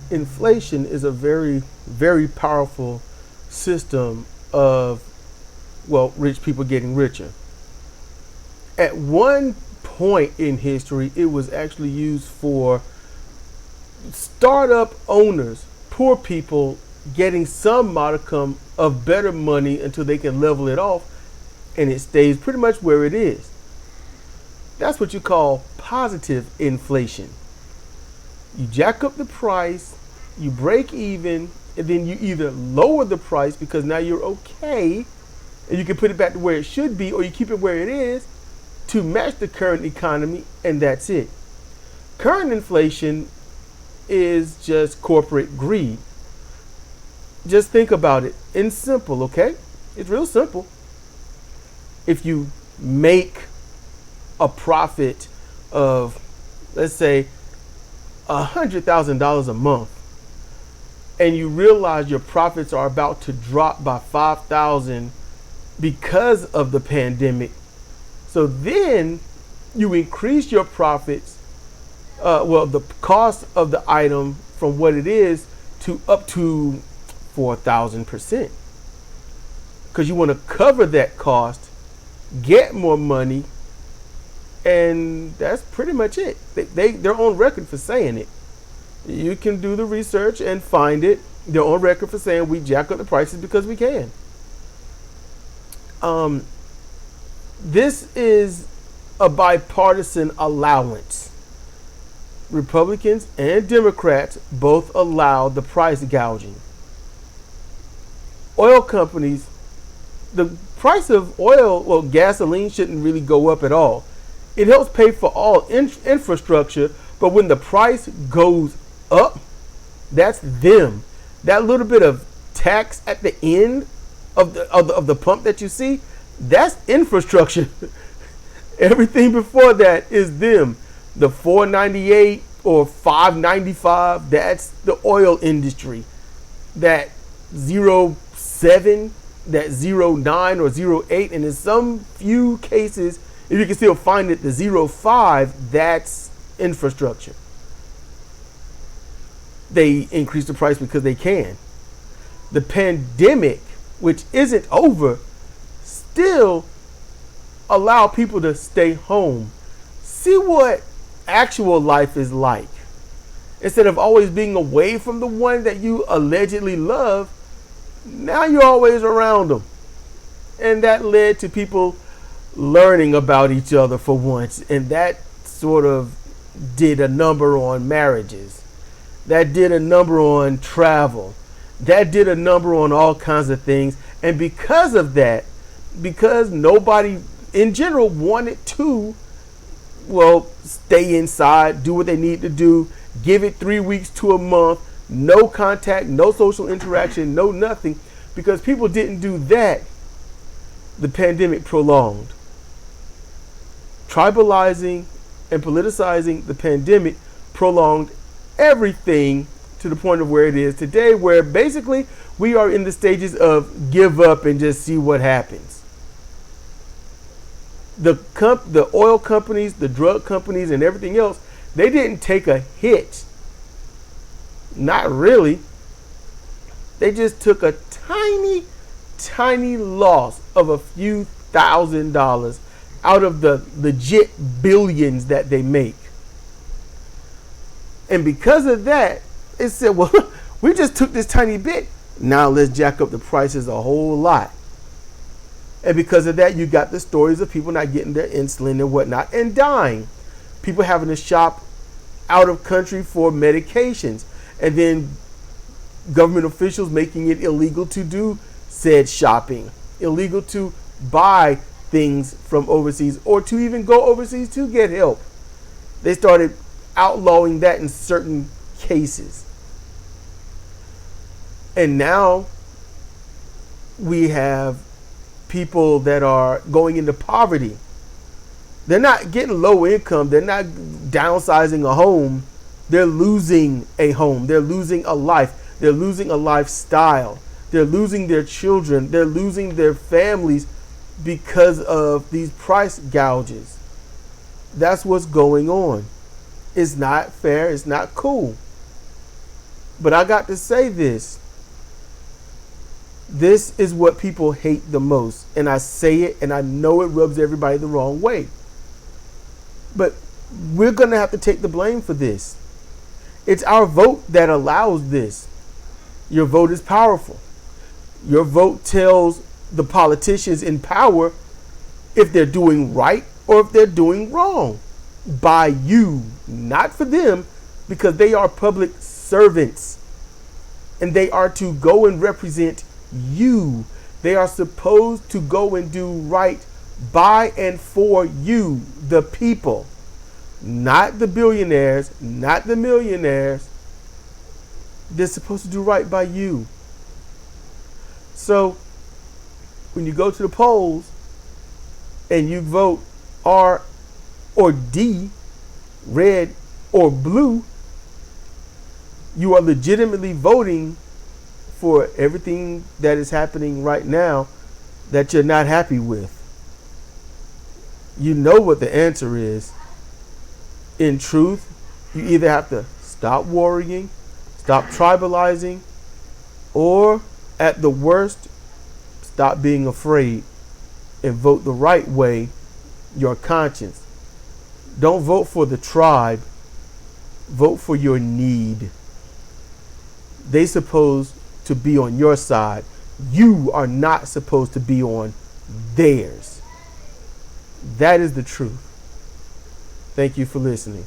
inflation is a very, very powerful system of, well, rich people getting richer. At one point in history, it was actually used for startup owners, poor people getting some modicum of better money until they can level it off, and it stays pretty much where it is. That's what you call positive inflation. You jack up the price, you break even, and then you either lower the price because now you're okay and you can put it back to where it should be, or you keep it where it is to match the current economy, and that's it. Current inflation is just corporate greed. Just think about it in simple, okay? It's real simple. If you make a profit of, let's say, $100,000 a month, and you realize your profits are about to drop by 5,000 because of the pandemic, so then you increase your profits, the cost of the item from what it is to up to 4,000%, because you want to cover that cost, get more money, and that's pretty much it. They're on record for saying it. You can do the research and find it. They're on record for saying we jack up the prices because we can. This is a bipartisan allowance. Republicans and Democrats both allow the price gouging. Oil companies, the price of oil, well, gasoline shouldn't really go up at all. It helps pay for all infrastructure, but when the price goes up, that's them. That little bit of tax at the end of the pump that you see, that's infrastructure. Everything before that is them. The $4.98 or $5.95, that's the oil industry. That 0.7, that 0.9 or 0.8, and in some few cases, if you can still find it, the 0.5, that's infrastructure. They increase the price because they can. The pandemic, which isn't over, still allow people to stay home. See what actual life is like. Instead of always being away from the one that you allegedly love, now you're always around them. And that led to people learning about each other for once. And that sort of did a number on marriages. That did a number on travel. That did a number on all kinds of things. And because of that, because nobody in general wanted to, well, stay inside, do what they need to do, give it 3 weeks to a month, no contact, no social interaction, no nothing. Because people didn't do that, the pandemic prolonged. Tribalizing and politicizing the pandemic prolonged everything to the point of where it is today, where basically we are in the stages of give up and just see what happens. The oil companies, the drug companies, and everything else, they didn't take a hit. Not really. They just took a tiny loss of a few $1,000s out of the legit billions that they make. And because of that, it said, well, we just took this tiny bit. Now let's jack up the prices a whole lot. And because of that, you got the stories of people not getting their insulin and whatnot and dying. People having to shop out of country for medications. And then government officials making it illegal to do said shopping. Illegal to buy things from overseas or to even go overseas to get help. They started outlawing that in certain cases. And now we have people that are going into poverty. They're not getting low income. They're not downsizing a home. They're losing a home. They're losing a life. They're losing a lifestyle. They're losing their children. They're losing their families because of these price gouges. That's what's going on. It's not fair. It's not cool. But I got to say this. This is what people hate the most. And I say it, and I know it rubs everybody the wrong way. But we're going to have to take the blame for this. It's our vote that allows this. Your vote is powerful. Your vote tells the politicians in power if they're doing right or if they're doing wrong. By you, not for them, because they are public servants. And they are to go and represent you. They are supposed to go and do right by and for you, the people. Not the billionaires, not the millionaires. They're supposed to do right by you. So, when you go to the polls and you vote R or D, red or blue, you are legitimately voting for everything that is happening right now that you're not happy with. You know what the answer is. In truth, you either have to stop worrying, stop tribalizing, or at the worst, stop being afraid and vote the right way, your conscience. Don't vote for the tribe. Vote for your need. They're supposed to be on your side. You are not supposed to be on theirs. That is the truth. Thank you for listening.